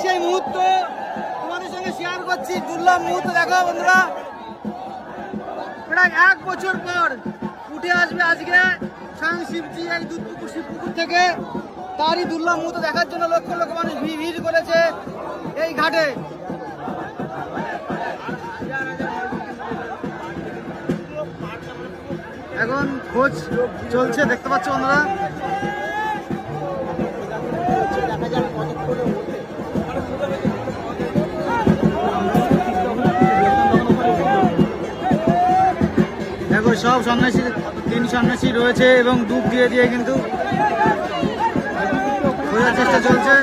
সেই মুহূর্ত তোমাদের সঙ্গে শেয়ার করছি, দুর্লভ মুহূর্ত। দেখো বন্ধুরা, প্রায় 1 বছর পর উঠে আসবে আজকে স্বয়ং শিবজি এই দুধপুকুর শিবপুকুর থেকে। তারই দুর্লভ মুহূর্ত দেখার জন্য লক্ষ লক্ষ মানুষ ভিড় করেছে এই ঘাটে। এখন খোঁজ চলছে, দেখতে পাচ্ছ বন্ধুরা। দেখো সব সন্ন্যাসী, 3 সন্ন্যাসী রয়েছে এবং ডুব দিয়ে দিয়ে কিন্তু খোঁজার চেষ্টা চলছে।